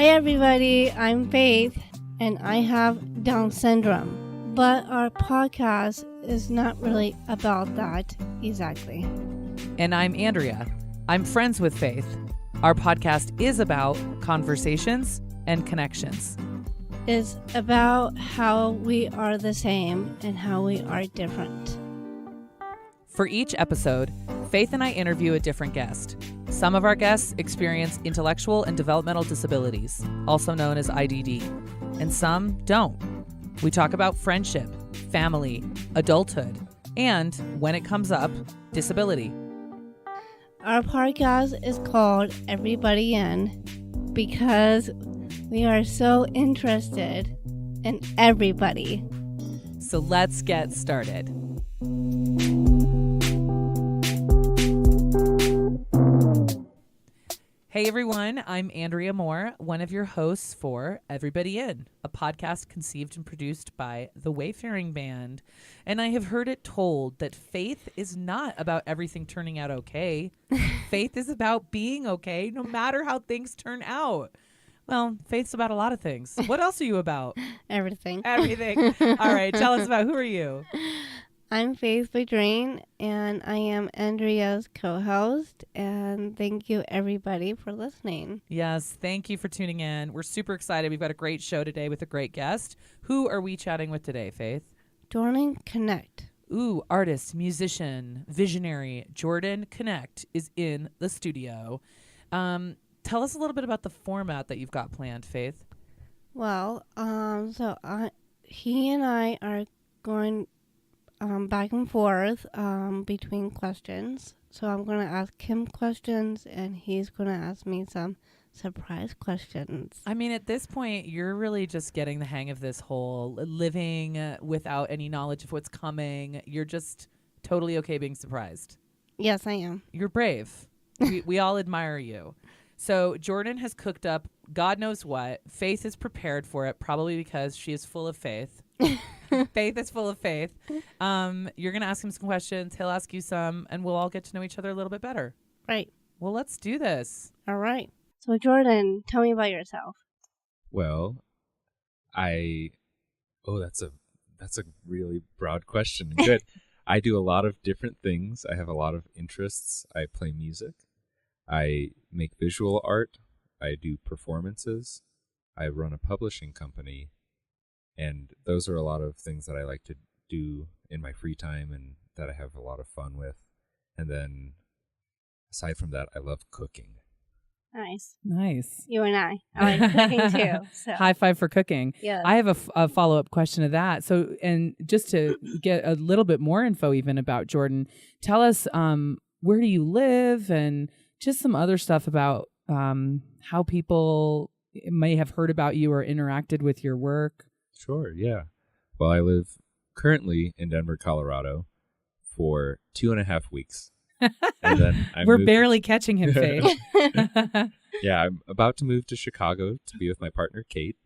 Hey everybody, I'm Faith, and I have Down syndrome. But our podcast is not really about that exactly. And I'm Andrea. I'm friends with Faith. Our podcast is about conversations and connections. It's about how we are the same and how we are different. For each episode, Faith and I interview a different guest. Some of our guests experience intellectual and developmental disabilities, also known as IDD, and some don't. We talk about friendship, family, adulthood, and, when it comes up, disability. Our podcast is called Everybody In because we are so interested in everybody. So let's get started. Hey everyone, I'm Andrea Moore, one of your hosts for Everybody In, a podcast conceived and produced by the Wayfaring Band. And I have heard it told that faith is not about everything turning out okay. Faith is about being okay, no matter how things turn out. Well, faith's about a lot of things. What else are you about? Everything. Everything. All right, tell us about who are you? I'm Faith Bedrine, and I am Andrea's co-host, and thank you everybody for listening. Yes, thank you for tuning in. We're super excited. We've got a great show today with a great guest. Who are we chatting with today, Faith? Jordan Knecht. Ooh, artist, musician, visionary, Jordan Knecht is in the studio. Tell us a little bit about the format that you've got planned, Faith. Well, he and I are going back and forth between questions. So I'm going to ask him questions, and he's going to ask me some surprise questions. I mean, at this point, you're really just getting the hang of this whole living without any knowledge of what's coming. You're just totally okay being surprised. Yes, I am. You're brave. We all admire you. So Jordan has cooked up God knows what. Faith is prepared for it, probably because she is full of faith. Faith is full of faith. You're going to ask him some questions. He'll ask you some, and we'll all get to know each other a little bit better. Right. Well, let's do this. All right. So, Jordan, tell me about yourself. Well, that's a really broad question. Good. I do a lot of different things. I have a lot of interests. I play music. I make visual art. I do performances. I run a publishing company. And those are a lot of things that I like to do in my free time and that I have a lot of fun with. And then aside from that, I love cooking. Nice. You and I like cooking too. So. High five for cooking. Yes. I have a follow-up question to that. So, and just to get a little bit more info even about Jordan, tell us where do you live and just some other stuff about how people may have heard about you or interacted with your work. Sure, yeah. Well, I live currently in Denver, Colorado for 2.5 weeks. And then We're barely catching him, Faith. Yeah, I'm about to move to Chicago to be with my partner, Kate.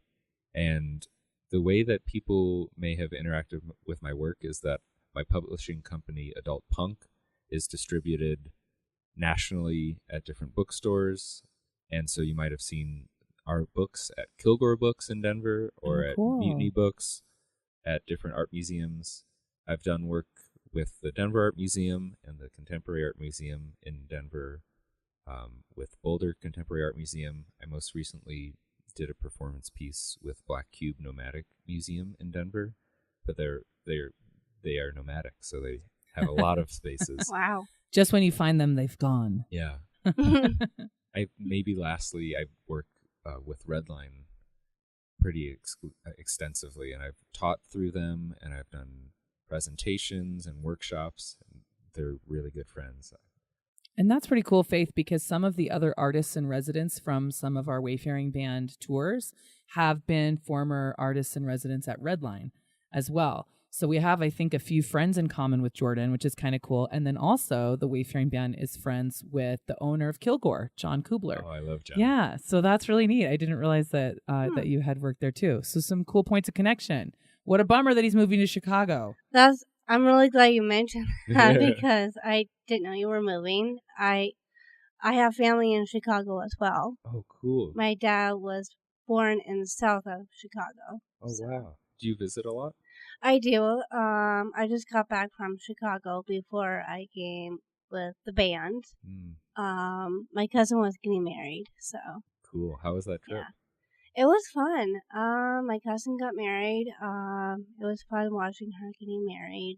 And the way that people may have interacted with my work is that my publishing company, Adult Punk, is distributed nationally at different bookstores. And so you might have seen our books at Kilgore Books in Denver or at Mutiny Books at different art museums. I've done work with the Denver Art Museum and the Contemporary Art Museum in Denver, with Boulder Contemporary Art Museum. I most recently did a performance piece with Black Cube Nomadic Museum in Denver, but they are nomadic, so they have a lot of spaces. Wow. Just when you find them, they've gone. Yeah. Lastly, I work with Redline pretty extensively, and I've taught through them, and I've done presentations and workshops, and they're really good friends. And that's pretty cool, Faith, because some of the other artists in residence from some of our Wayfaring Band tours have been former artists in residence at Redline as well. So we have, I think, a few friends in common with Jordan, which is kind of cool. And then also the Wayfaring Band is friends with the owner of Kilgore, John Kubler. Oh, I love John. Yeah, so that's really neat. I didn't realize that that you had worked there too. So some cool points of connection. What a bummer that he's moving to Chicago. I'm really glad you mentioned that because I didn't know you were moving. I have family in Chicago as well. Oh, cool. My dad was born in the south of Chicago. Oh, So. wow. Do you visit a lot? I do. I just got back from Chicago before I came with the band. My cousin was getting married, so. Cool. How was that trip? Yeah. It was fun. My cousin got married. It was fun watching her getting married.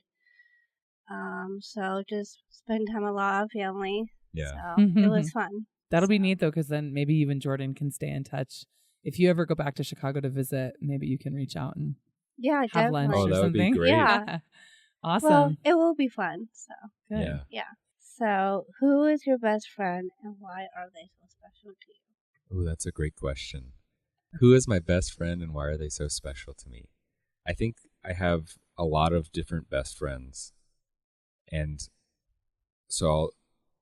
So just spend time with a lot of family. Yeah. So it was fun. That'll be neat though, because then maybe you and Jordan can stay in touch. If you ever go back to Chicago to visit, maybe you can reach out and have definitely. Lunch Oh, or that would be something. great. Yeah. Awesome. Well, it will be fun. So good. Yeah. So who is your best friend and why are they so special to you? Oh, that's a great question. Who is my best friend and why are they so special to me? I think I have a lot of different best friends. And so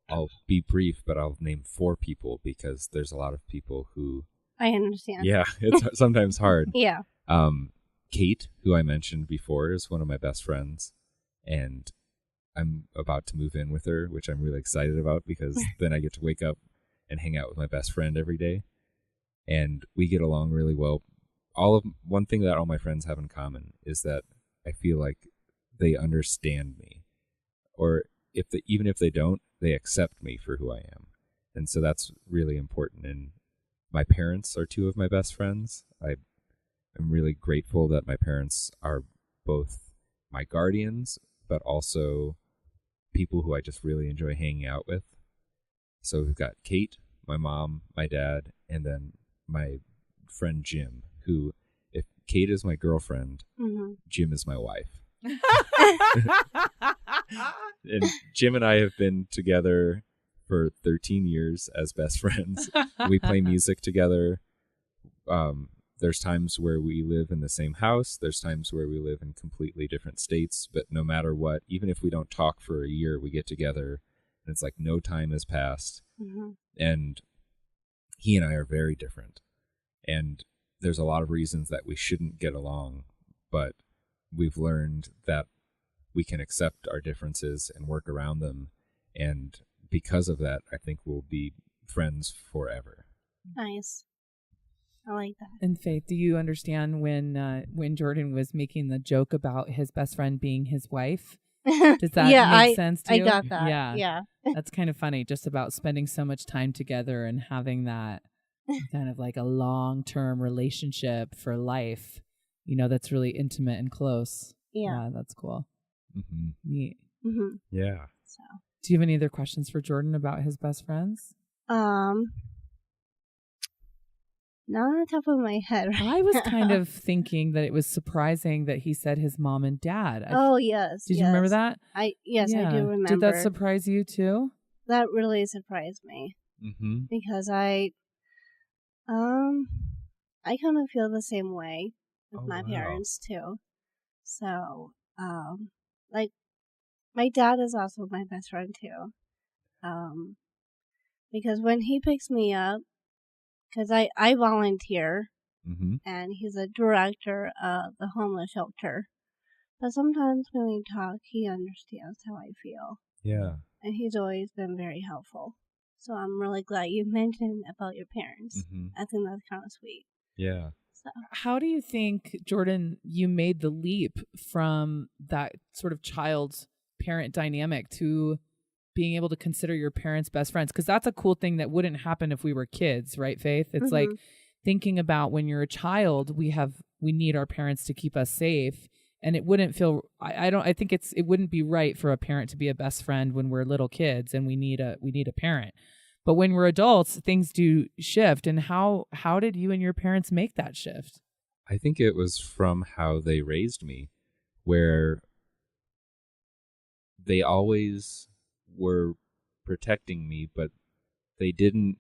I'll be brief, but I'll name 4 people because there's a lot of people who... I understand. Yeah, it's sometimes hard. Yeah. Kate, who I mentioned before, is one of my best friends. And I'm about to move in with her, which I'm really excited about because then I get to wake up and hang out with my best friend every day. And we get along really well. One thing that all my friends have in common is that I feel like they understand me. Or even if they don't, they accept me for who I am. And so that's really important. And my parents are 2 of my best friends. I'm really grateful that my parents are both my guardians, but also people who I just really enjoy hanging out with. So we've got Kate, my mom, my dad, and then my friend Jim, who, if Kate is my girlfriend, Jim is my wife. And Jim and I have been together for 13 years as best friends. We play music together. There's times where we live in the same house. There's times where we live in completely different states. But no matter what, even if we don't talk for a year, we get together and it's like no time has passed. And he and I are very different. And there's a lot of reasons that we shouldn't get along, but we've learned that we can accept our differences and work around them. And because of that, I think we'll be friends forever. Nice. I like that. And Faith, do you understand when Jordan was making the joke about his best friend being his wife? Does that make sense to you? I got that. Yeah. That's kind of funny, just about spending so much time together and having that kind of like a long-term relationship for life, that's really intimate and close. Yeah, that's cool. Neat. Yeah. So, do you have any other questions for Jordan about his best friends? Not on the top of my head. I was kind of thinking that it was surprising that he said his mom and dad. Oh, yes. Did you remember that? Yes, I do remember. Did that surprise you too? That really surprised me. Because I kind of feel the same way with my parents too. So, like, my dad is also my best friend too. Because when he picks me up, because I volunteer, and he's a director of the homeless shelter. But sometimes when we talk, he understands how I feel. Yeah. And he's always been very helpful. So I'm really glad you mentioned about your parents. I think that's kind of sweet. Yeah. So. How do you think, Jordan, you made the leap from that sort of child-parent dynamic to being able to consider your parents best friends? Because that's a cool thing that wouldn't happen if we were kids, right, Faith? It's like thinking about when you're a child, we need our parents to keep us safe. And it wouldn't feel, I think it wouldn't be right for a parent to be a best friend when we're little kids and we need a parent. But when we're adults, things do shift. And how did you and your parents make that shift? I think it was from how they raised me, where they always were protecting me, but they didn't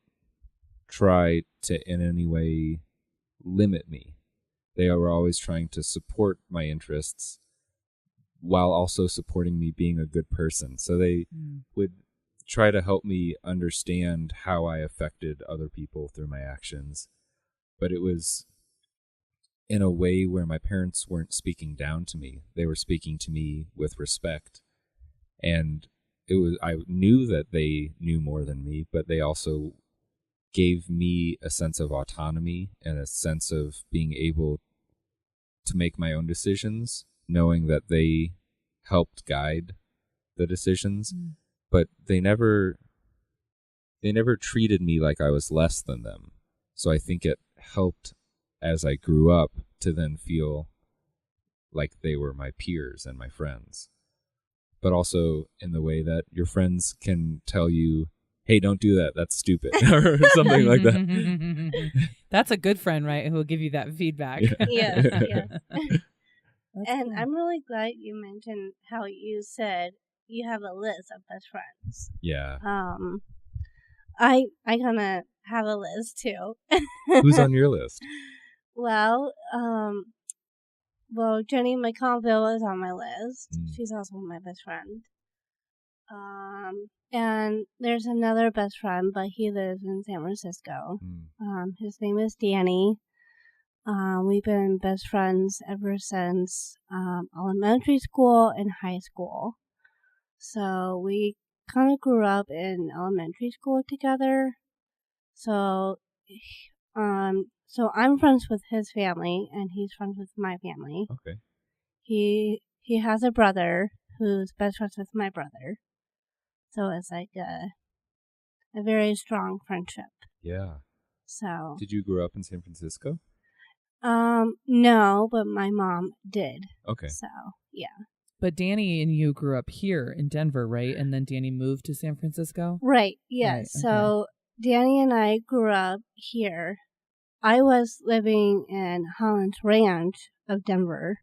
try to in any way limit me. They were always trying to support my interests while also supporting me being a good person. So they would try to help me understand how I affected other people through my actions. But it was in a way where my parents weren't speaking down to me. They were speaking to me with respect. And I knew that they knew more than me, but they also gave me a sense of autonomy and a sense of being able to make my own decisions, knowing that they helped guide the decisions, but they never treated me like I was less than them. So I think it helped as I grew up to then feel like they were my peers and my friends. But also in the way that your friends can tell you, hey, don't do that, that's stupid, or something like that. That's a good friend, right? Who will give you that feedback. Yes, yes. And cool. I'm really glad you mentioned how you said you have a list of best friends. Yeah. I gonna have a list too. Who's on your list? Well, Jenny McConville is on my list. She's also my best friend. And there's another best friend, but he lives in San Francisco. His name is Danny. We've been best friends ever since elementary school and high school. So we kind of grew up in elementary school together. So I'm friends with his family, and he's friends with my family. Okay. He has a brother who's best friends with my brother. So it's like a very strong friendship. Yeah. So Did you grow up in San Francisco? No, but my mom did. Okay. So yeah. But Danny and you grew up here in Denver, right? And then Danny moved to San Francisco? Right, yes. Right, So Danny and I grew up here. I was living in Holland's Ranch of Denver.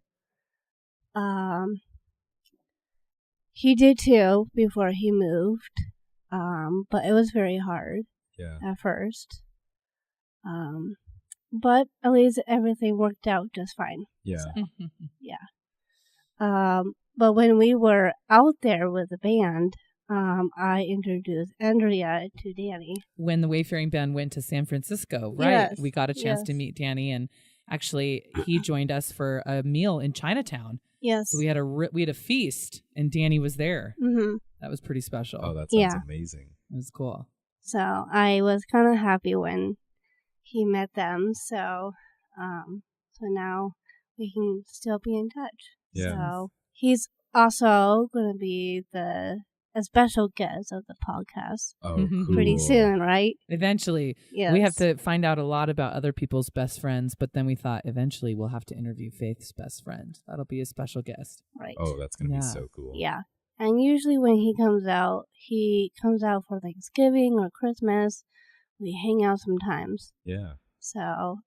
He did too before he moved. But it was very hard at first. But at least everything worked out just fine. Yeah. So, yeah. But when we were out there with the band, I introduced Andrea to Danny. When the Wayfaring band went to San Francisco, right? Yes, We got a chance to meet Danny, and actually he joined us for a meal in Chinatown. Yes. So we had a feast, and Danny was there. Mm-hmm. That was pretty special. Oh, that sounds amazing. It was cool. So I was kind of happy when he met them. So, so now we can still be in touch. Yeah. So he's also going to be a special guest of the podcast. Oh, cool. Pretty soon, right? Eventually. Yes. We have to find out a lot about other people's best friends, but then we thought eventually we'll have to interview Faith's best friend. That'll be a special guest. Right. Oh, that's going to be so cool. Yeah. And usually when he comes out for Thanksgiving or Christmas. We hang out sometimes. Yeah. So,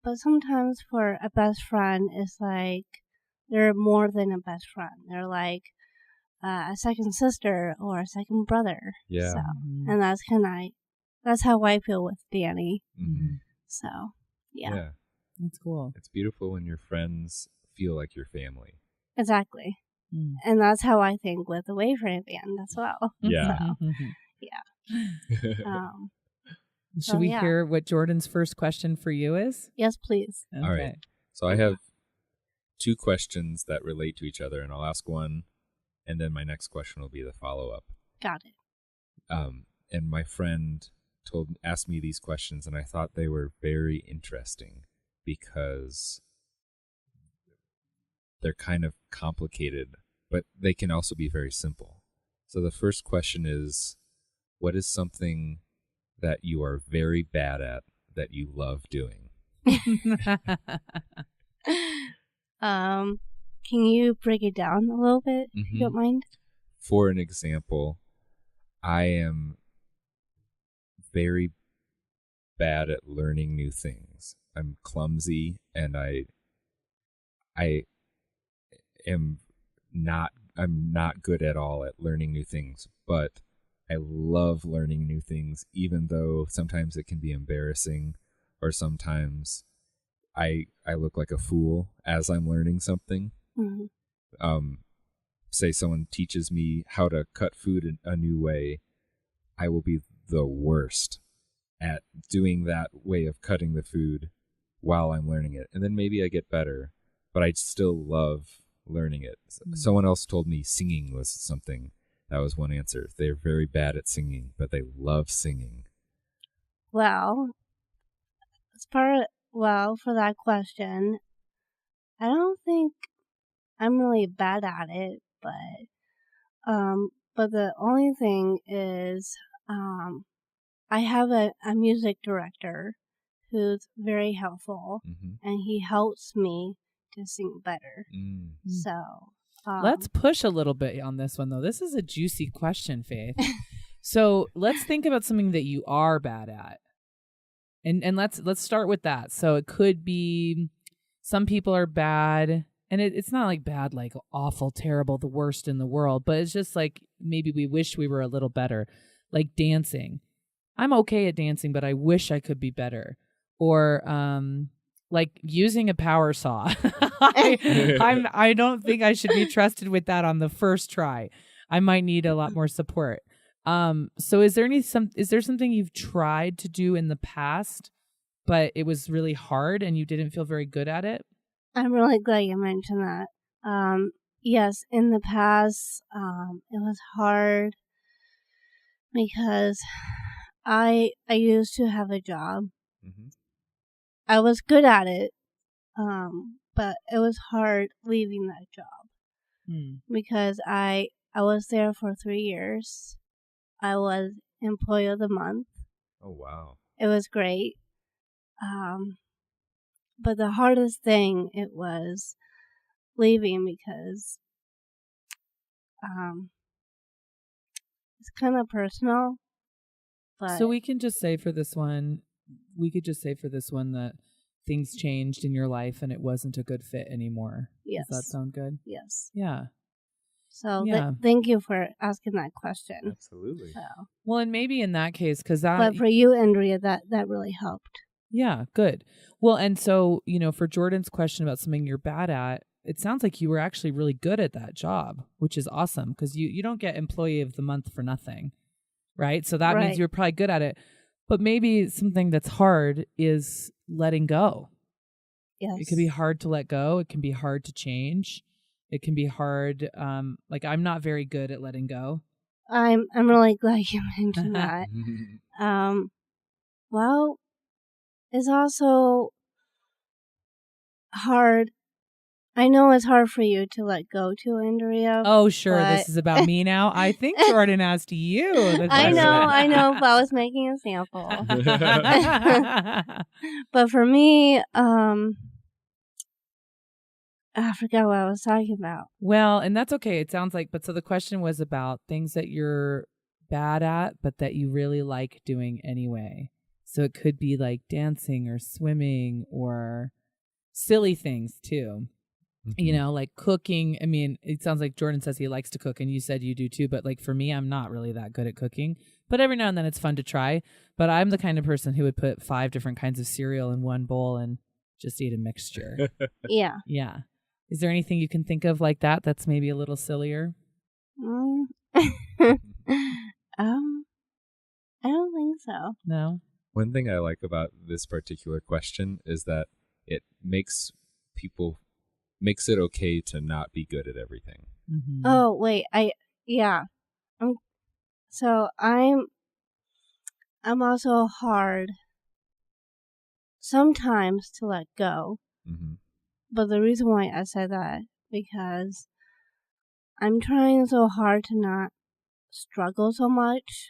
but sometimes for a best friend, it's like they're more than a best friend. They're like a second sister or a second brother. Yeah. So, and that's how I feel with Danny. Mm-hmm. So, yeah. That's cool. It's beautiful when your friends feel like your family. Exactly. And that's how I think with the Wayfaring band as well. Yeah. So, yeah. Should we hear what Jordan's first question for you is? Yes, please. Okay. All right. So I have two questions that relate to each other, and I'll ask one, and then my next question will be the follow-up. Got it. And my friend asked me these questions, and I thought they were very interesting because they're kind of complicated, but they can also be very simple. So the first question is, what is something that you are very bad at that you love doing? Can you break it down a little bit, if you don't mind? For an example, I am very bad at learning new things. I'm clumsy, and I'm not good at all at learning new things, but I love learning new things, even though sometimes it can be embarrassing, or sometimes I look like a fool as I'm learning something. Mm-hmm. Say someone teaches me how to cut food in a new way, I will be the worst at doing that way of cutting the food while I'm learning it. And then maybe I get better, but I still love learning it. Mm-hmm. Someone else told me singing was something. That was one answer. They're very bad at singing, but they love singing. Well, for that question, I don't think I'm really bad at it, but the only thing is, I have a music director who's very helpful, and he helps me to sing better. So, Let's push a little bit on this one, though. This is a juicy question, Faith. So let's think about something that you are bad at. And let's start with that. So it could be some people are bad, and it's not like bad, like awful, terrible, the worst in the world, but it's just like maybe we wish we were a little better, like dancing. I'm okay at dancing, but I wish I could be better. Or like using a power saw. I don't think I should be trusted with that on the first try. I might need a lot more support. So is there something you've tried to do in the past, but it was really hard and you didn't feel very good at it? I'm really glad you mentioned that. Yes, in the past, it was hard because I used to have a job. I was good at it, but it was hard leaving that job because I was there for 3 years. I was Employee of the Month. Oh, wow. It was great. But the hardest thing it was leaving because it's kind of personal. But so we could just say for this one that things changed in your life and it wasn't a good fit anymore. Yes. Does that sound good? Yes. Yeah. So thank you for asking that question. Absolutely. So. Well, and maybe in that case, because that. But for you, Andrea, that really helped. Yeah, good. Well, and so, for Jordan's question about something you're bad at, it sounds like you were actually really good at that job, which is awesome because you don't get Employee of the Month for nothing, right? So that means you're probably good at it. But maybe something that's hard is letting go. Yes. It can be hard to let go. It can be hard to change. It can be hard. Like I'm not very good at letting go. I'm really glad you mentioned that. Well, it's also hard. I know it's hard for you to let go to, Andrea. Oh, sure. This is about me now. I think Jordan asked you the question. I know, but I was making a sample. But for me, I forgot what I was talking about. Well, and that's okay. It sounds like, but so the question was about things that you're bad at, but that you really like doing anyway. So it could be like dancing or swimming or silly things too. Like cooking. I mean, it sounds like Jordan says he likes to cook and you said you do too, but like for me, I'm not really that good at cooking, but every now and then it's fun to try. But I'm the kind of person who would put 5 different kinds of cereal in one bowl and just eat a mixture. Yeah. Yeah. Is there anything you can think of like that that's maybe a little sillier? I don't think so. No? One thing I like about this particular question is that it makes it okay to not be good at everything. Mm-hmm. Oh, wait. I'm also hard sometimes to let go. Mm-hmm. But the reason why I said that, because I'm trying so hard to not struggle so much.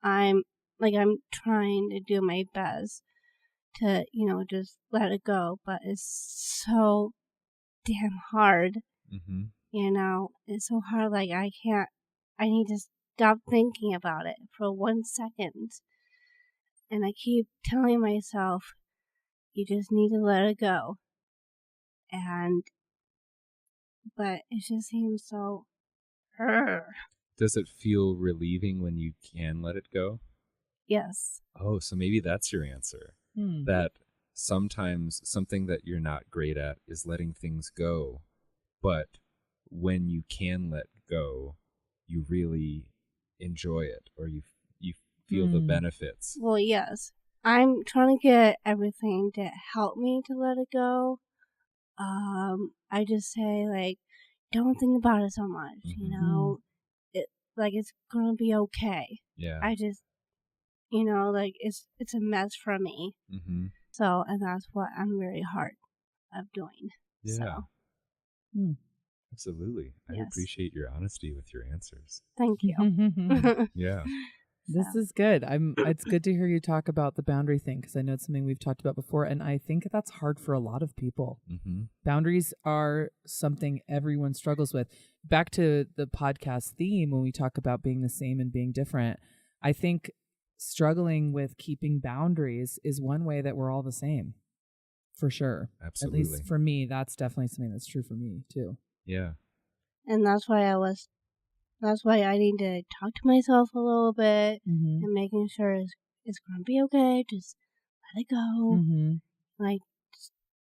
I'm trying to do my best to, just let it go, but it's so damn hard. Mm-hmm. It's so hard. Like I need to stop thinking about it for 1 second. And I keep telling myself, you just need to let it go. But it just seems so. Does it feel relieving when you can let it go? Yes. Oh, so maybe that's your answer. That sometimes something that you're not great at is letting things go. But when you can let go, you really enjoy it or you feel the benefits. Well, yes. I'm trying to get everything to help me to let it go. I just say, like, don't think about it so much, it's gonna be okay. Yeah. you know, like it's a mess for me. Mm-hmm. So, and that's what I'm very hard of doing. Yeah. So, Absolutely. I yes. appreciate your honesty with your answers. Thank you. Yeah. This is good. It's good to hear you talk about the boundary thing, because I know it's something we've talked about before, and I think that's hard for a lot of people. Mm-hmm. Boundaries are something everyone struggles with. Back to the podcast theme, when we talk about being the same and being different, I think struggling with keeping boundaries is one way that we're all the same, for sure. Absolutely. At least for me, that's definitely something that's true for me too. Yeah. And that's why I need to talk to myself a little bit and making sure it's going to be okay. Just let it go. Like,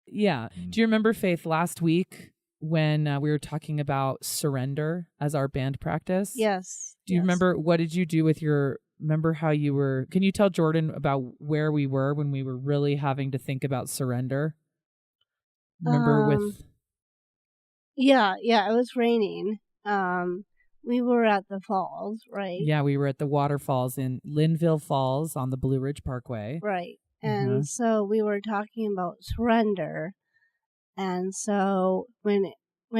yeah. Do you remember, Faith, last week when we were talking about surrender as our band practice? yes. Do you remember, what did you do with remember how you were, can you tell Jordan about where we were when we were really having to think about surrender? Remember with... Yeah, it was raining. We were at the falls, right? Yeah, we were at the waterfalls in Linville Falls on the Blue Ridge Parkway. Right. And so we were talking about surrender. And so when it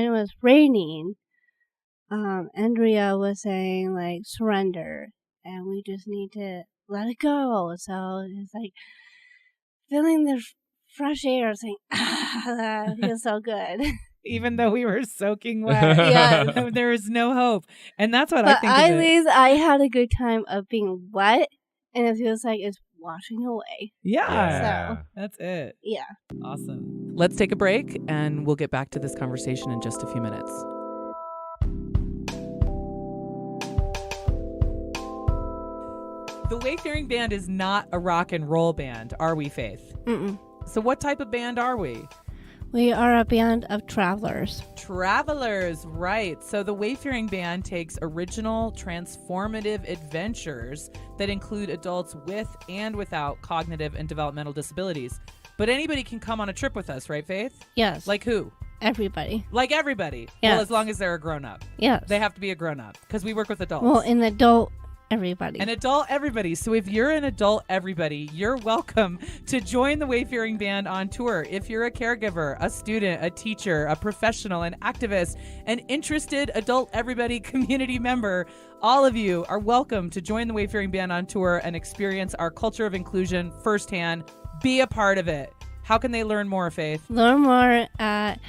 was raining, Andrea was saying like surrender, and we just need to let it go. So it's like feeling the fresh air, saying, that feels so good. Even though we were soaking wet. Yes. There was no hope. And that's what But I think at of it. least I had a good time of being wet, and it feels like it's washing away. Yeah. So That's it. yeah. Awesome. Let's take a break, and we'll get back to this conversation in just a few minutes. The Wayfaring Band is not a rock and roll band, are we, Faith? Mm-mm. So what type of band are we? We are a band of travelers. Travelers, right. So the Wayfaring Band takes original, transformative adventures that include adults with and without cognitive and developmental disabilities. But anybody can come on a trip with us, right, Faith? Yes. Like who? Everybody. Like everybody. Yes. Well, as long as they're a grown-up. Yes. They have to be a grown-up because we work with adults. Well, an adult everybody. An adult everybody. So if you're an adult everybody, you're welcome to join the Wayfaring Band on tour. If you're a caregiver, a student, a teacher, a professional, an activist, an interested adult everybody community member, all of you are welcome to join the Wayfaring Band on tour and experience our culture of inclusion firsthand. Be a part of it. How can they learn more, Faith? Learn more at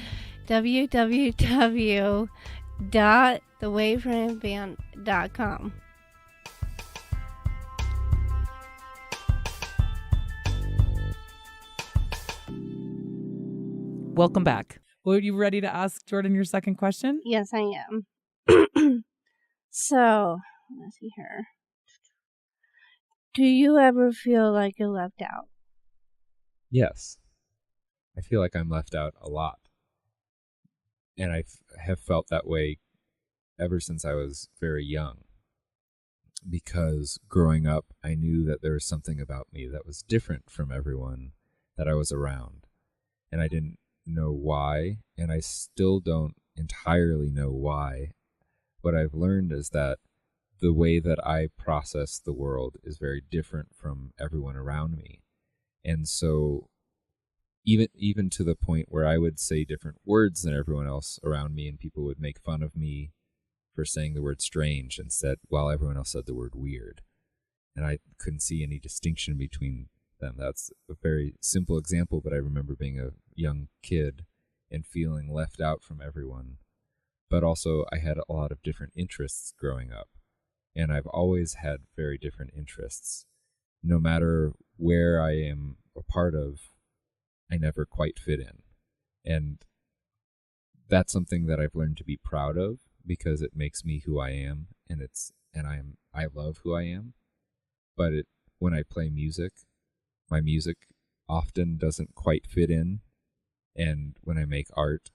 www.thewayfaringband.com. Welcome back. Well, are you ready to ask Jordan your second question? Yes, I am. So, let's see here. Do you ever feel like you're left out? Yes. I feel like I'm left out a lot. And I have felt that way ever since I was very young. Because growing up, I knew that there was something about me that was different from everyone that I was around. And I didn't know why, and I still don't entirely know why. What I've learned is that the way that I process the world is very different from everyone around me. And so even to the point where I would say different words than everyone else around me, and people would make fun of me for saying the word strange instead, while everyone else said the word weird. And I couldn't see any distinction between them. That's a very simple example, but I remember being a young kid and feeling left out from everyone. But also I had a lot of different interests growing up, and I've always had very different interests. No matter where I am a part of, I never quite fit in. And that's something that I've learned to be proud of, because it makes me who I am, and I love who I am. But when I play music, my music often doesn't quite fit in. And when I make art,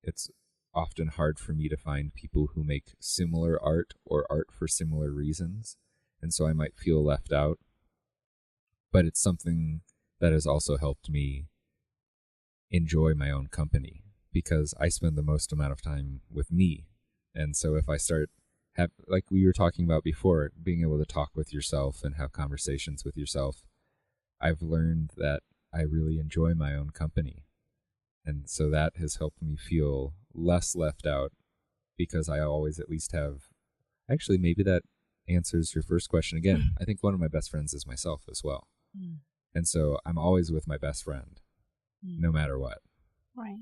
it's often hard for me to find people who make similar art or art for similar reasons. And so I might feel left out. But it's something that has also helped me enjoy my own company, because I spend the most amount of time with me. And so if I start have, like we were talking about before, being able to talk with yourself and have conversations with yourself. I've learned that I really enjoy my own company. And so that has helped me feel less left out, because I always at least have, actually, maybe that answers your first question again. I think one of my best friends is myself as well. Mm. And so I'm always with my best friend, no matter what. Right.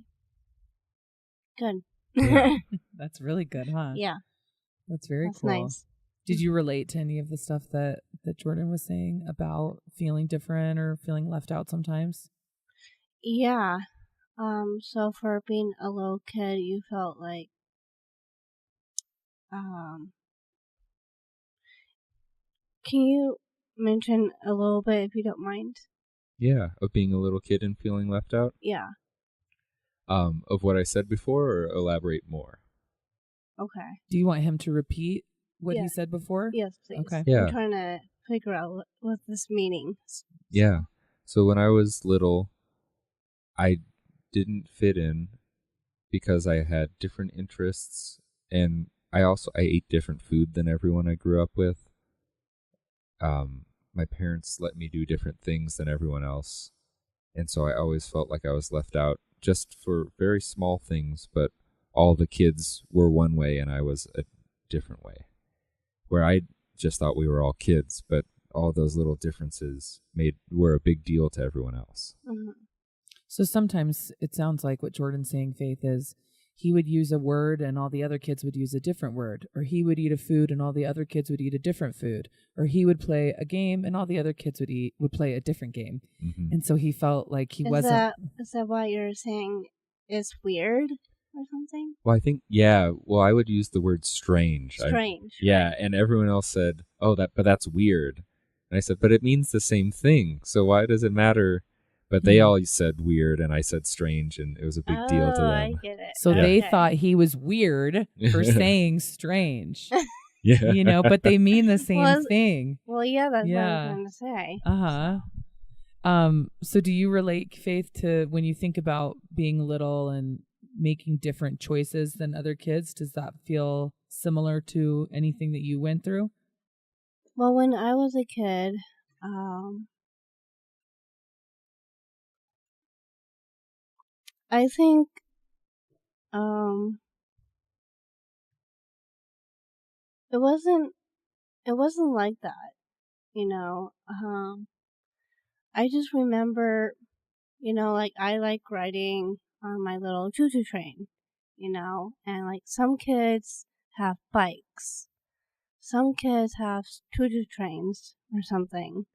Good. Yeah. That's really good, huh? Yeah. That's very That's cool. nice. Did you relate to any of the stuff that Jordan was saying about feeling different or feeling left out sometimes? Yeah. So for being a little kid, you felt like, can you mention a little bit if you don't mind? Yeah, of being a little kid and feeling left out. Yeah. Of what I said before, or elaborate more? Okay. Do you want him to repeat what Yeah. he said before? Yes, please. Okay. Yeah. I'm trying to figure out what this means. Yeah. So when I was little, I didn't fit in because I had different interests, and I ate different food than everyone I grew up with. My parents let me do different things than everyone else, and so I always felt like I was left out just for very small things, but all the kids were one way and I was a different way, where I just thought we were all kids, but all those little differences were a big deal to everyone else. Mm-hmm. So sometimes it sounds like what Jordan's saying, Faith, is he would use a word and all the other kids would use a different word, or he would eat a food and all the other kids would eat a different food, or he would play a game and all the other kids would play a different game. Mm-hmm. And so he felt like he wasn't. Is that what you're saying is weird or something? Well, I think, I would use the word strange. Strange. And everyone else said, "Oh, but that's weird." And I said, "But it means the same thing. So why does it matter?" But they all said weird, and I said strange, and it was a big deal to them. I get it. So they thought he was weird for saying strange. Yeah. You know, but they mean the same thing. Well, yeah, that's what I'm trying to say. So do you relate, Faith, to when you think about being little and making different choices than other kids? Does that feel similar to anything that you went through? Well, when I was a kid, I think it wasn't like that, you know. I just remember, you know, like I like riding on my little choo-choo train, you know, and like some kids have bikes, some kids have choo-choo trains or something,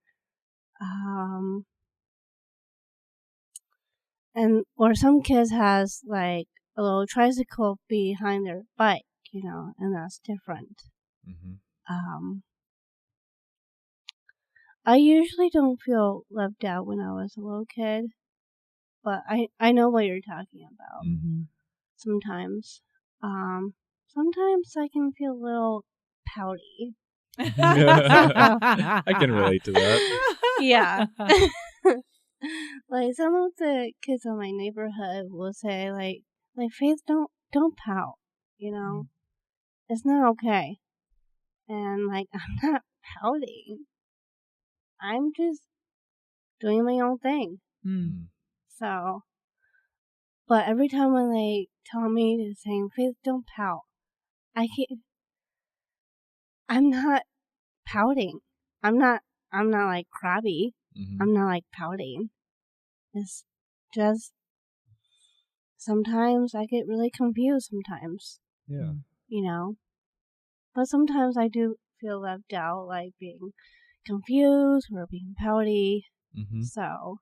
or some kids has like a little tricycle behind their bike, you know, and that's different. Mm-hmm. I usually don't feel left out when I was a little kid, but I know what you're talking about. Mm-hmm. Sometimes I can feel a little pouty. I can relate to that. Yeah. Like some of the kids in my neighborhood will say like Faith, don't pout, you know. It's not okay. And like I'm not pouting. I'm just doing my own thing. So, but every time when they tell me to say, Faith, don't pout, I'm not pouting. I'm not like crabby. Mm-hmm. I'm not like pouting. It's just sometimes I get really confused sometimes. Yeah. You know? But sometimes I do feel left out, like being confused or being pouty. Mm-hmm. So,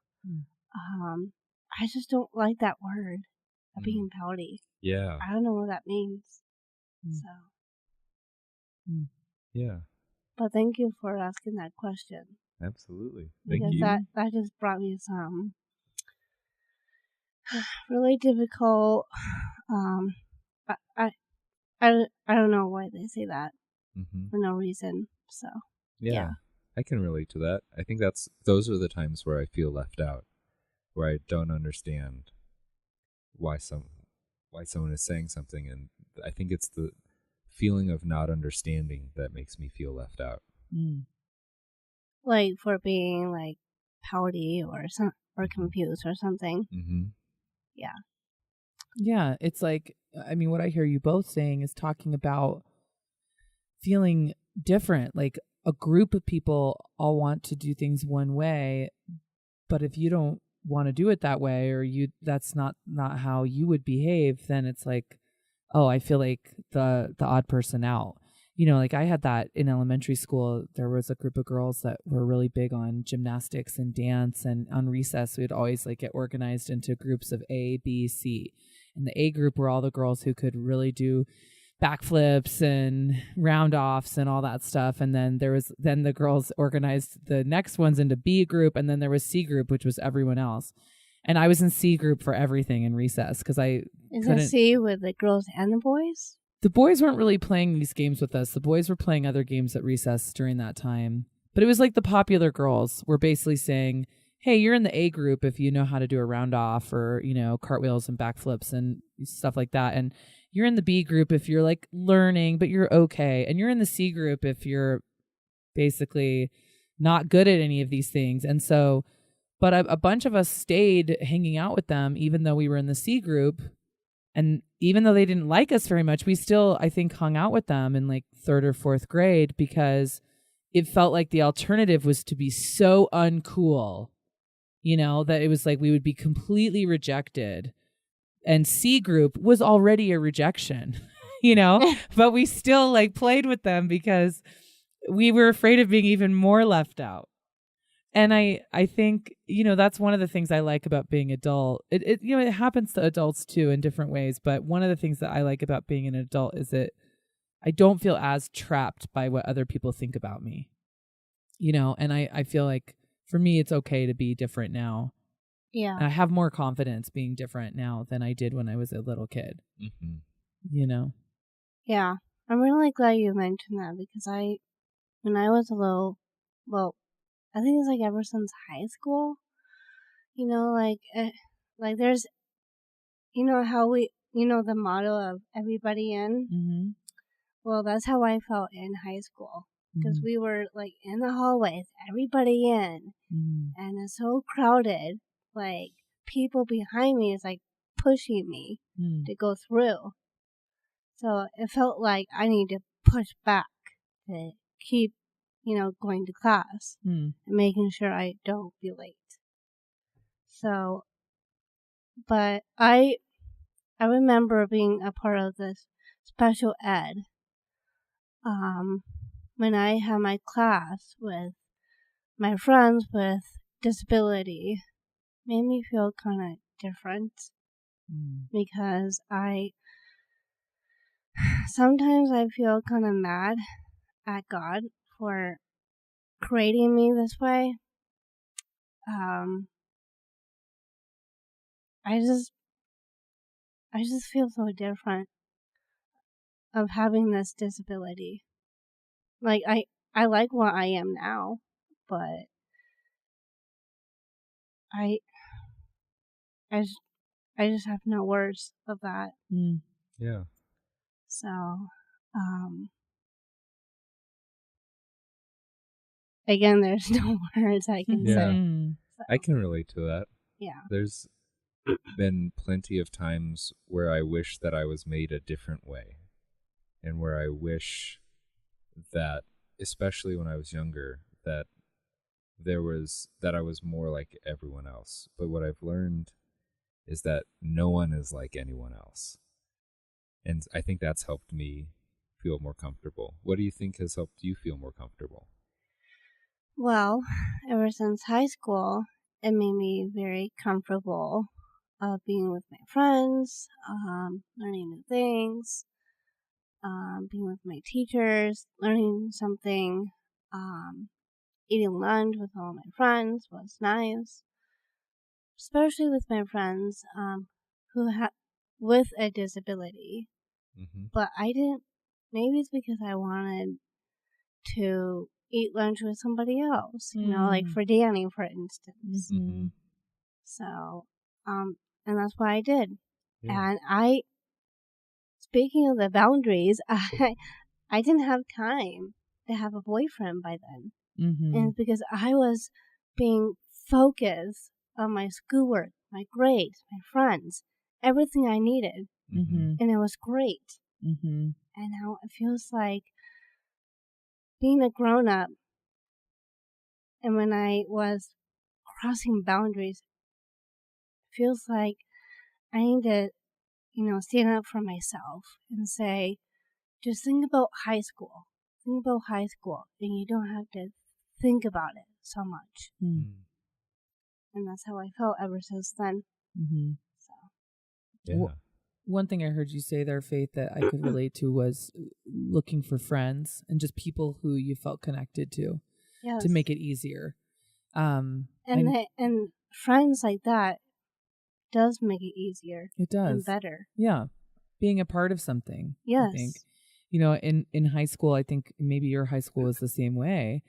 I just don't like that word, being pouty. Yeah. I don't know what that means. So. Yeah. But thank you for asking that question. Absolutely. Thank because you. that just brought me some really difficult. I don't know why they say that for no reason. So yeah, I can relate to that. I think those are the times where I feel left out, where I don't understand why someone is saying something, and I think it's the feeling of not understanding that makes me feel left out. Like for being like pouty or confused or something. Mm-hmm. Yeah. Yeah, it's like, I mean, what I hear you both saying is talking about feeling different. Like a group of people all want to do things one way, but if you don't want to do it that way, or that's not how you would behave, then it's like, oh, I feel like the odd person out. You know, like I had that in elementary school. There was a group of girls that were really big on gymnastics and dance, and on recess we'd always like get organized into groups of A, B, C. And the A group were all the girls who could really do backflips and round offs and all that stuff. And then then the girls organized the next ones into B group, and then there was C group, which was everyone else. And I was in C group for everything in recess because I couldn't. Is it C with the girls and the boys? The boys weren't really playing these games with us. The boys were playing other games at recess during that time. But it was like the popular girls were basically saying, hey, you're in the A group if you know how to do a round off or, you know, cartwheels and backflips and stuff like that. And you're in the B group if you're like learning, but you're okay. And you're in the C group if you're basically not good at any of these things. And so, but a bunch of us stayed hanging out with them, even though we were in the C group. And even though they didn't like us very much, we still, I think, hung out with them in like 3rd or 4th grade because it felt like the alternative was to be so uncool, you know, that it was like we would be completely rejected. And C group was already a rejection, you know, but we still like played with them because we were afraid of being even more left out. And I think, you know, that's one of the things I like about being adult. It you know, it happens to adults too in different ways. But one of the things that I like about being an adult is that I don't feel as trapped by what other people think about me, you know, and I feel like for me, it's okay to be different now. Yeah. And I have more confidence being different now than I did when I was a little kid, you know? Yeah. I'm really glad you mentioned that because when I was a little, well, I think it's like ever since high school, you know, like there's, you know, how the motto of everybody in. Mm-hmm. Well, that's how I felt in high school because we were like in the hallways, everybody in, and it's so crowded. Like people behind me is like pushing me to go through. So it felt like I need to push back to keep, you know, going to class and making sure I don't be late. So, but I remember being a part of this special ed when I had my class with my friends with disability. Made me feel kind of different because sometimes I feel kind of mad at God for creating me this way. I just feel so different of having this disability. Like I like what I am now, but I just have no words of that. Yeah. So, again, there's no words I can say. So, I can relate to that. Yeah. There's been plenty of times where I wish that I was made a different way, and where I wish that, especially when I was younger, that I was more like everyone else. But what I've learned is that no one is like anyone else. And I think that's helped me feel more comfortable. What do you think has helped you feel more comfortable? Well, ever since high school, it made me very comfortable being with my friends, learning new things, being with my teachers, learning something, eating lunch with all my friends was nice, especially with my friends who with a disability. But I didn't. Maybe it's because I wanted to eat lunch with somebody else, you know, like for Danny, for instance. So, and that's what I did. Yeah. And speaking of the boundaries, I didn't have time to have a boyfriend by then. Mm-hmm. And it's because I was being focused on my schoolwork, my grades, my friends, everything I needed. Mm-hmm. And it was great. Mm-hmm. And now it feels like being a grown-up, and when I was crossing boundaries, it feels like I need to, stand up for myself and say, just think about high school. Think about high school, and you don't have to think about it so much. Mm-hmm. And that's how I felt ever since then. Mm-hmm. So. Yeah. One thing I heard you say there, Faith, that I could relate to was looking for friends and just people who you felt connected to Yes. to make it easier. And friends like that does make it easier. It does. And better. Yeah. Being a part of something. Yes. I think. In high school, I think maybe your high school is the same way.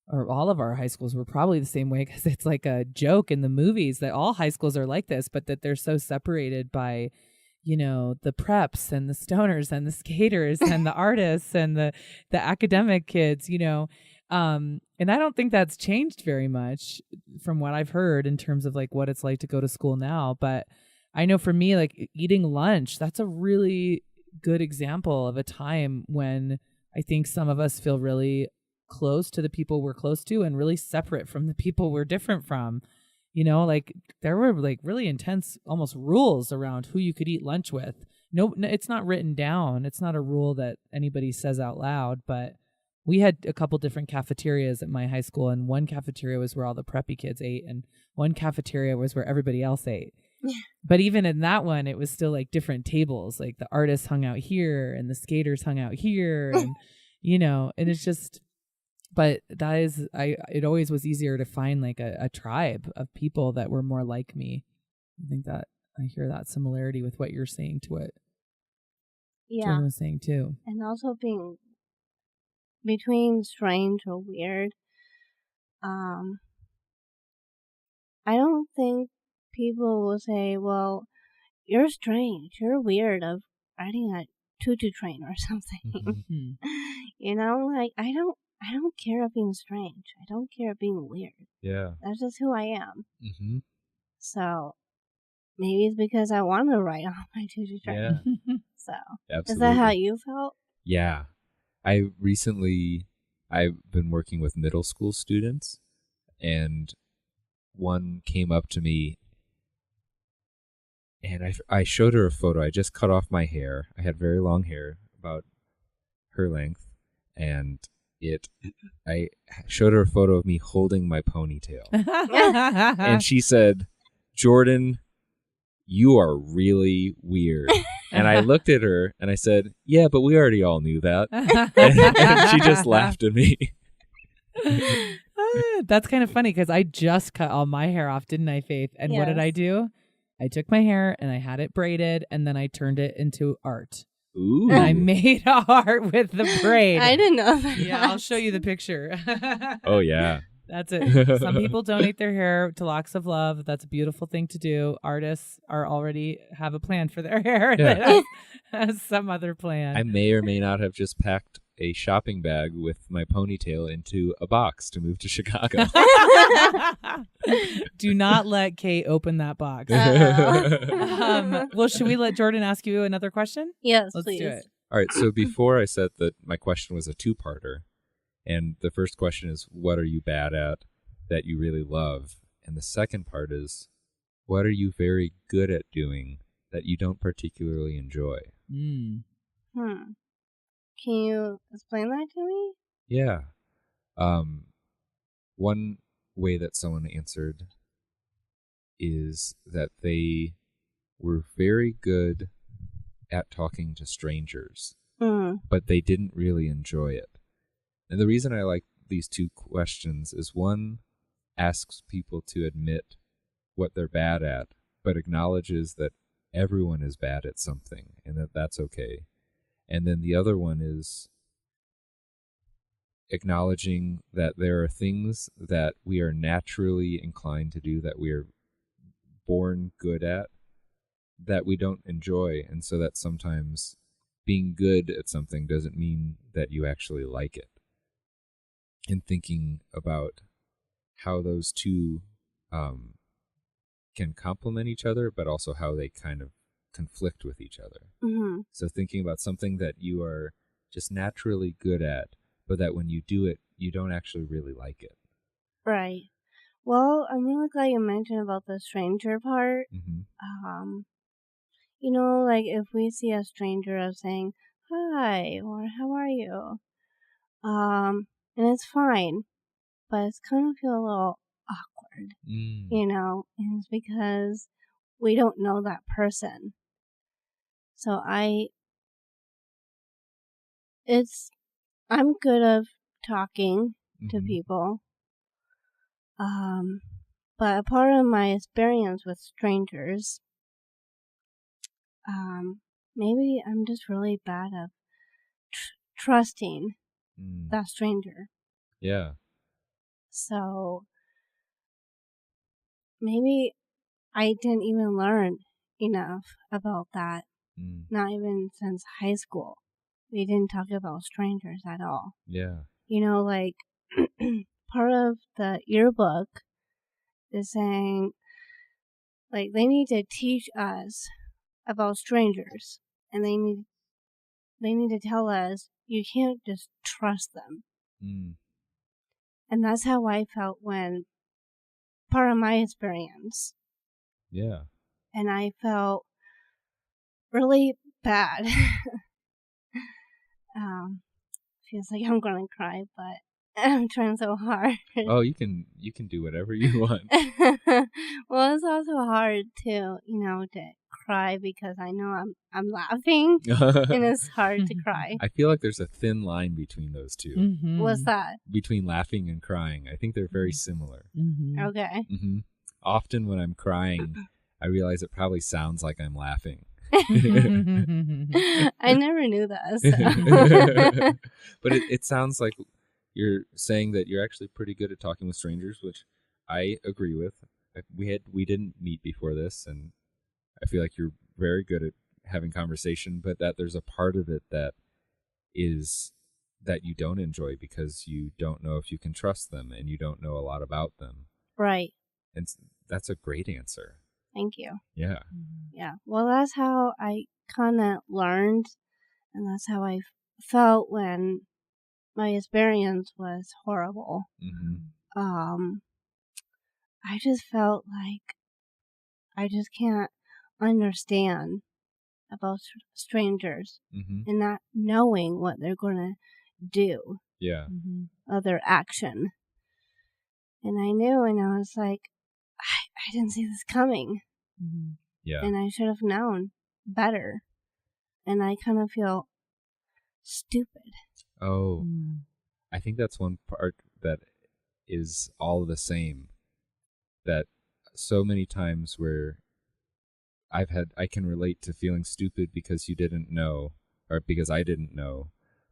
Or all of our high schools were probably the same way, because it's like a joke in the movies that all high schools are like this, but that they're so separated by, the preps and the stoners and the skaters and the artists and the academic kids, and I don't think that's changed very much from what I've heard in terms of like what it's like to go to school now. But I know for me, like eating lunch, that's a really good example of a time when I think some of us feel really close to the people we're close to and really separate from the people we're different from. Like there were like really intense almost rules around who you could eat lunch with. No, it's not written down. It's not a rule that anybody says out loud, but we had a couple different cafeterias at my high school, and one cafeteria was where all the preppy kids ate, and one cafeteria was where everybody else ate. But even in that one, it was still like different tables. Like the artists hung out here and the skaters hung out here, and and it's just. But that is, it always was easier to find like a tribe of people that were more like me. I think that I hear that similarity with what you're saying to what Jordan was saying too. And also being between strange or weird. I don't think people will say, well, you're strange, you're weird of riding a tutu train or something. Mm-hmm. Like I don't care of being strange. I don't care of being weird. Yeah. That's just who I am. Mm-hmm. So maybe it's because I want to ride on my tutu train. Yeah. So Absolutely. Is that how you felt? Yeah. I've been working with middle school students, and one came up to me, and I showed her a photo. I just cut off my hair. I had very long hair, about her length, and I showed her a photo of me holding my ponytail. And she said, "Jordan, you are really weird." And I looked at her and I said, "Yeah, but we already all knew that." And she just laughed at me. That's kind of funny because I just cut all my hair off, didn't I, Faith? And what did I do? I took my hair and I had it braided, and then I turned it into art. Ooh. And I made a heart with the braid. I didn't know that. Yeah, I'll show you the picture. Oh, yeah. That's it. Some people donate their hair to Locks of Love. That's a beautiful thing to do. Artists already have a plan for their hair. Yeah. has some other plan. I may or may not have just packed a shopping bag with my ponytail into a box to move to Chicago. Do not let Kate open that box. Well, should we let Jordan ask you another question? Yes, Let's please. do it. All right. So before I said that my question was a two-parter, and the first question is, what are you bad at that you really love? And the second part is, what are you very good at doing that you don't particularly enjoy? Can you explain that to me? Yeah. One way that someone answered is that they were very good at talking to strangers, but they didn't really enjoy it. And the reason I like these two questions is one asks people to admit what they're bad at, but acknowledges that everyone is bad at something and that that's okay. And then the other one is acknowledging that there are things that we are naturally inclined to do, that we are born good at, that we don't enjoy, and so that sometimes being good at something doesn't mean that you actually like it. And thinking about how those two can complement each other, but also how they kind of conflict with each other. Mm-hmm. So thinking about something that you are just naturally good at, but that when you do it, you don't actually really like it. Right. Well, I'm really glad you mentioned about the stranger part. Mm-hmm. You know, like if we see a stranger as saying hi or how are you, and it's fine, but it's kind of feel a little awkward, you know, and it's because we don't know that person. So I'm good of talking to Mm-hmm. people, but a part of my experience with strangers, maybe I'm just really bad at trusting that stranger. Yeah. So maybe I didn't even learn enough about that. Not even since high school. We didn't talk about strangers at all. Yeah. You know, like part of the yearbook is saying like they need to teach us about strangers, and they need to tell us you can't just trust them. And that's how I felt when part of my experience. Yeah. And I felt really bad. Feels like I'm gonna cry, but I'm trying so hard. Oh, you can do whatever you want. Well, it's also hard to, to cry because I know I'm laughing and it's hard to cry. I feel like there's a thin line between those two. Mm-hmm. What's that? Between laughing and crying. I think they're very similar. Mm-hmm. Okay. Mm-hmm. Often when I'm crying, I realize it probably sounds like I'm laughing. I never knew that. So. But it sounds like you're saying that you're actually pretty good at talking with strangers, which I agree with. We didn't meet before this, and I feel like you're very good at having conversation, but that there's a part of it that is that you don't enjoy because you don't know if you can trust them and you don't know a lot about them. Right. And that's a great answer. Thank you. Yeah. Yeah. Well, that's how I kind of learned, and that's how I felt when my experience was horrible. I just felt like I just can't understand about strangers and not knowing what they're going to do. Yeah. Of their action. And I knew, and I was like, I didn't see this coming. Yeah. And I should have known better. And I kind of feel stupid. Oh, I think that's one part that is all the same. That so many times where I can relate to feeling stupid because you didn't know, or because I didn't know.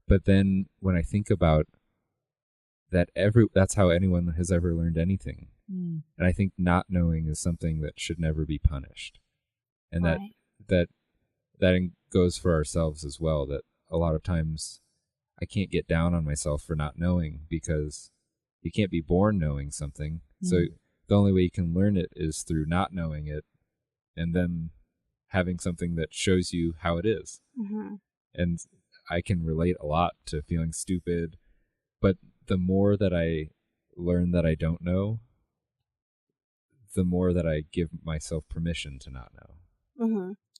But then when I think about that, that's how anyone has ever learned anything. And I think not knowing is something that should never be punished. And Right. that goes for ourselves as well, that a lot of times I can't get down on myself for not knowing, because you can't be born knowing something. So the only way you can learn it is through not knowing it, and then having something that shows you how it is. And I can relate a lot to feeling stupid, but the more that I learn that I don't know, the more that I give myself permission to not know.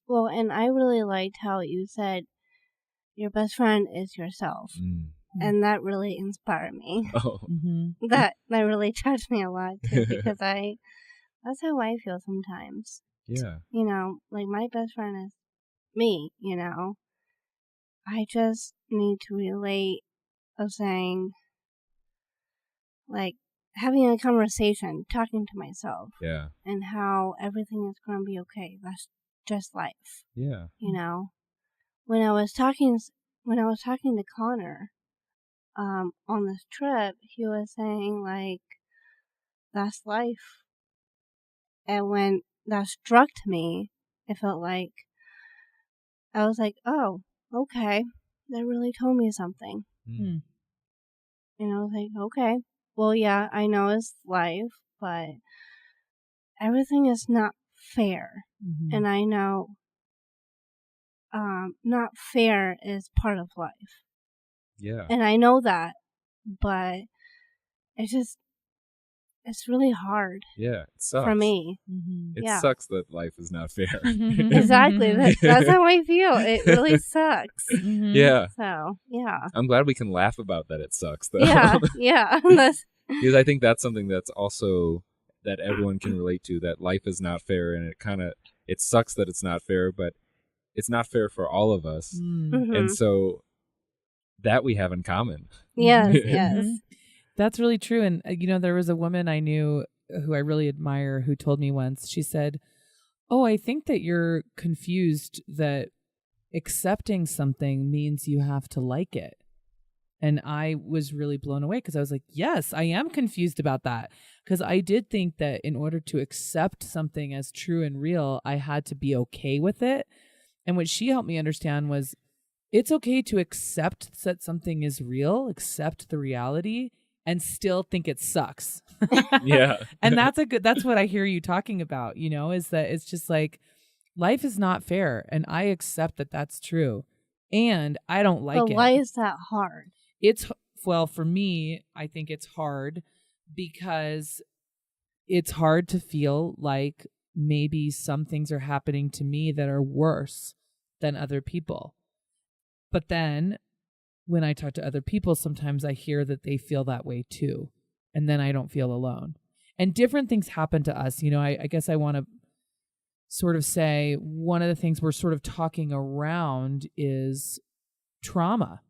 Well, and I really liked how you said your best friend is yourself. And that really inspired me. Oh. That really touched me a lot too, because that's how I feel sometimes. Yeah. You know, like my best friend is me, I just need to relate of saying, like, having a conversation, talking to myself. Yeah. And how everything is going to be okay. That's just life. Yeah. When I was talking to Connor, on this trip, he was saying, like, that's life. And when that struck me, it felt like, I was like, oh, okay, that really told me something. Mm. And I was like, okay, well, yeah, I know it's life, but everything is not fair. Mm-hmm. And I know not fair is part of life. Yeah. And I know that, but it's really hard Yeah. It sucks. for me. Mm-hmm. It Yeah. sucks that life is not fair. Exactly. That's how I feel. It really sucks. Mm-hmm. Yeah. So, yeah. I'm glad we can laugh about that it sucks, though. Yeah, yeah. That's, Because I think that's something that's also that everyone can relate to, that life is not fair, and it sucks that it's not fair, but it's not fair for all of us. Mm-hmm. And so that we have in common. yes, Mhm. yes. That's really true. And, there was a woman I knew who I really admire who told me once, she said, "Oh, I think that you're confused that accepting something means you have to like it." And I was really blown away because I was like, yes, I am confused about that. Because I did think that in order to accept something as true and real, I had to be okay with it. And what she helped me understand was it's okay to accept that something is real, accept the reality, and still think it sucks. Yeah. And that's what I hear you talking about, is that it's just like life is not fair. And I accept that that's true. And I don't like But it. why is that hard? Well, for me, I think it's hard because it's hard to feel like maybe some things are happening to me that are worse than other people. But then when I talk to other people, sometimes I hear that they feel that way too. And then I don't feel alone. And different things happen to us. I guess I want to sort of say one of the things we're sort of talking around is trauma.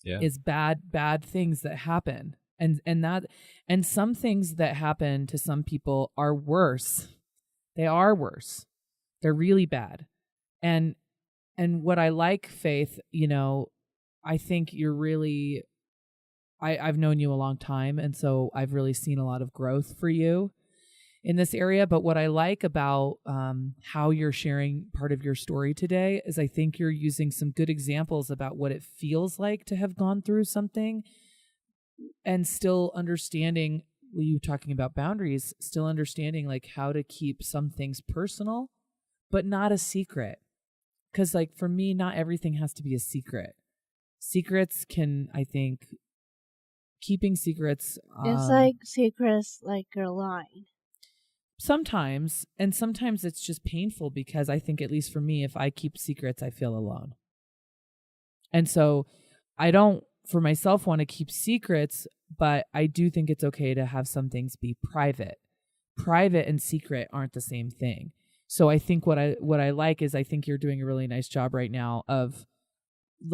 Yeah. Is bad things that happen. And some things that happen to some people are worse. They are worse. They're really bad. And what I like, Faith, I think you're really I've known you a long time, and so I've really seen a lot of growth for you in this area. But what I like about how you're sharing part of your story today is I think you're using some good examples about what it feels like to have gone through something and still understanding, you talking about boundaries, still understanding like how to keep some things personal, but not a secret. Because like for me, not everything has to be a secret. Secrets can, I think, keeping secrets. It's like secrets, like you're lying. Sometimes, and sometimes it's just painful because I think, at least for me, if I keep secrets, I feel alone. And so I don't, for myself, want to keep secrets, but I do think it's okay to have some things be private. Private and secret aren't the same thing. So I think what I like is I think you're doing a really nice job right now of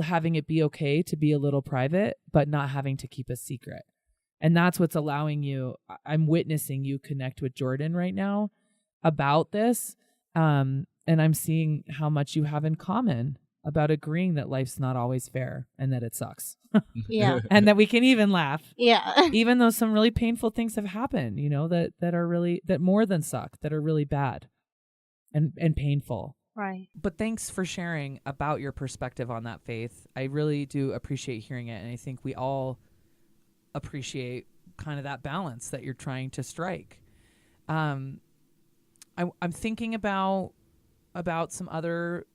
having it be okay to be a little private, but not having to keep a secret. And that's what's allowing you, I'm witnessing you connect with Jordan right now about this. And I'm seeing how much you have in common about agreeing that life's not always fair and that it sucks. Yeah. And that we can even laugh. Yeah. Even though some really painful things have happened, that are really, that more than suck, that are really bad and painful. Right. But thanks for sharing about your perspective on that, Faith. I really do appreciate hearing it. And I think we all appreciate kind of that balance that you're trying to strike. I'm thinking about some other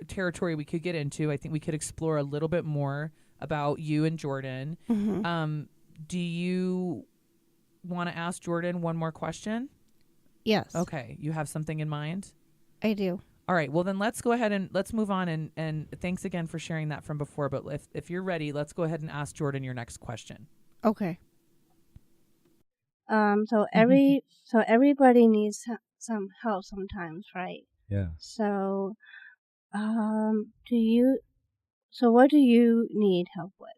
territory we could get into. I think we could explore a little bit more about you and Jordan. Mm-hmm. Do you want to ask Jordan one more question? Yes. Okay. You have something in mind? I do. All right. Well, then let's go ahead and let's move on. And thanks again for sharing that from before. But if you're ready, let's go ahead and ask Jordan your next question. Okay. So everybody needs some help sometimes, right? Yeah. So, what do you need help with?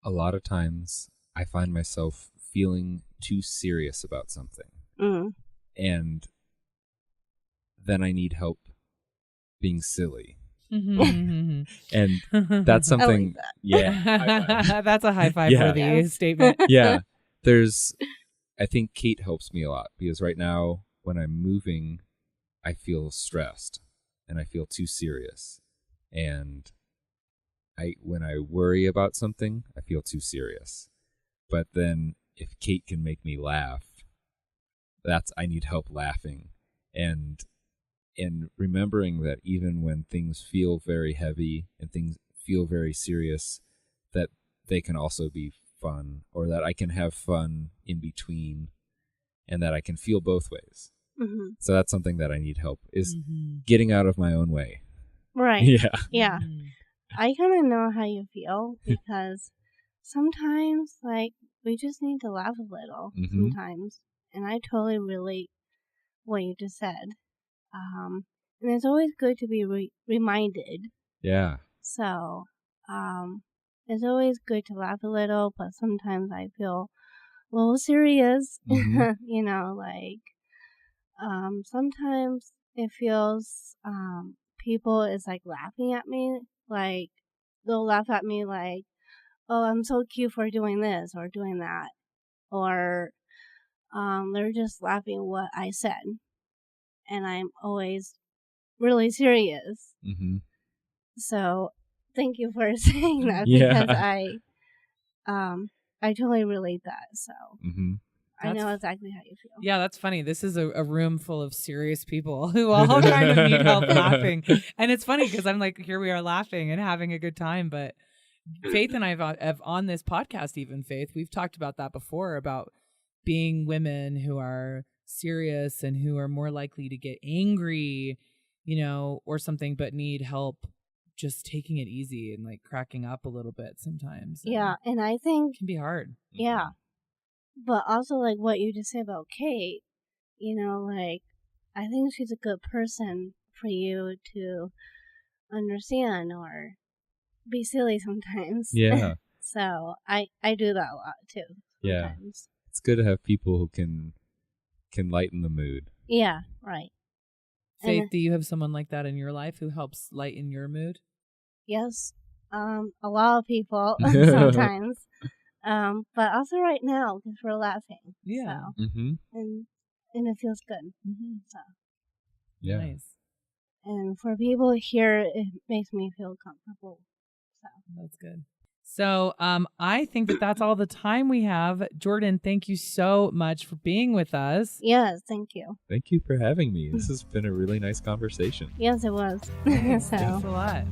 A lot of times I find myself feeling too serious about something. Mm. And then I need help being silly. Mm-hmm. And that's something, that. yeah. That's a high five Yeah. worthy Yes. statement. Yeah. I think Kate helps me a lot because right now when I'm moving, I feel stressed. and I feel too serious. And when I worry about something, I feel too serious. But then if Kate can make me laugh, I need help laughing. And remembering that even when things feel very heavy and things feel very serious, that they can also be fun, or that I can have fun in between, and that I can feel both ways. Mm-hmm. So that's something that I need help, is getting out of my own way. Right. Yeah. Yeah. I kind of know how you feel, because sometimes, like, we just need to laugh a little sometimes. And I totally relate what you just said. And it's always good to be reminded. Yeah. So, it's always good to laugh a little, but sometimes I feel a little serious. You know, like, sometimes it feels, people is like laughing at me. Like, they'll laugh at me like, oh, I'm so cute for doing this or doing that. Or, they're just laughing what I said. And I'm always really serious. So thank you for saying that, because I totally relate that. So I know exactly how you feel. Yeah, that's funny. This is a room full of serious people who all kind of need help laughing. And it's funny because I'm like, here we are laughing and having a good time. But Faith and I have on this podcast, even Faith, we've talked about that before, about being women who are serious and who are more likely to get angry, you know, or something, but need help just taking it easy and like cracking up a little bit sometimes. Yeah, and I think it can be hard. Yeah. But also, like what you just said about Kate, you know, like, I think she's a good person for you to understand or be silly sometimes. Yeah. So I do that a lot too. Sometimes. Yeah. It's good to have people who can lighten the mood. Yeah, right. Faith, do you have someone like that in your life who helps lighten your mood? Yes. A lot of people sometimes. But also right now, because we're laughing. Yeah. So, and it feels good. So. Yeah. Nice. And for people here, it makes me feel comfortable. So that's good. So I think that's all the time we have. Jordan, thank you so much for being with us. Yes, thank you. Thank you for having me. This has been a really nice conversation. Yes, it was. Thanks a lot.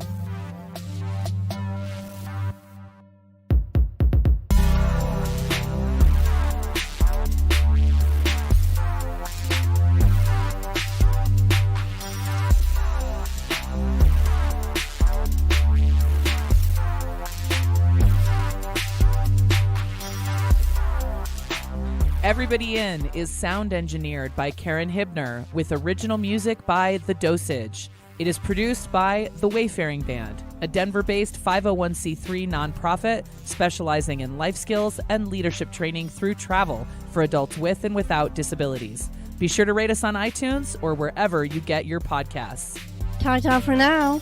Everybody In is sound engineered by Karen Hibner with original music by The Dosage. It is produced by the Wayfaring Band, a Denver-based 501c3 nonprofit specializing in life skills and leadership training through travel for adults with and without disabilities. Be sure to rate us on iTunes or wherever you get your podcasts. Ta-ta for now.